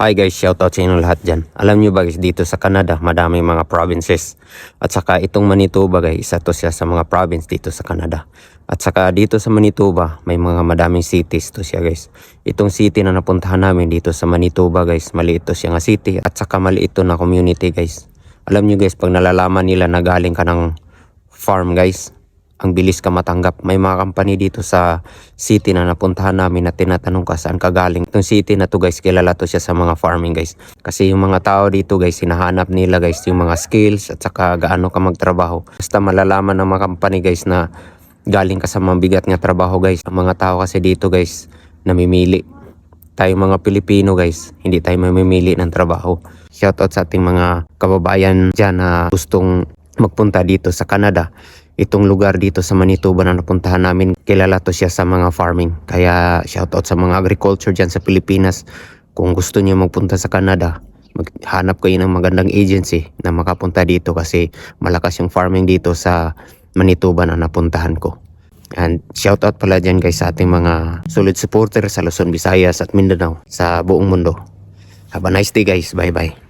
Hi guys, shoutout sa inyo lahat dyan. Alam nyo ba guys, dito sa Canada, madaming mga provinces. At saka itong Manitoba guys, isa to siya sa mga province dito sa Canada. At saka dito sa Manitoba, may mga madaming cities to siya guys. Itong city na napuntahan namin dito sa Manitoba guys, maliit to siya nga city. At saka maliit to na community guys. Alam nyo guys, pag nalalaman nila na galing ka ng farm guys, ang bilis ka matanggap. May mga company dito sa city na napuntahan namin na tinatanong ka saan ka galing. Itong city na to guys, kilala to siya sa mga farming guys. Kasi yung mga tao dito guys, hinahanap nila guys yung mga skills at saka gaano ka magtrabaho. Basta malalaman ng mga company guys na galing ka sa mabigat nga trabaho guys. Ang mga tao kasi dito guys, namimili. Tayo mga Pilipino guys, hindi tayo mamimili ng trabaho. Shoutout sa ating mga kababayan dyan na gustong magpunta dito sa Canada. Itong lugar dito sa Manitoba na napuntahan namin, kilala to siya sa mga farming. Kaya shoutout sa mga agriculture dyan sa Pilipinas. Kung gusto niyo magpunta sa Canada, maghanap kayo ng magandang agency na makapunta dito kasi malakas yung farming dito sa Manitoba na napuntahan ko. And shoutout pala dyan guys sa ating mga solid supporter sa Luzon, Visayas at Mindanao sa buong mundo. Have a nice day guys. Bye bye.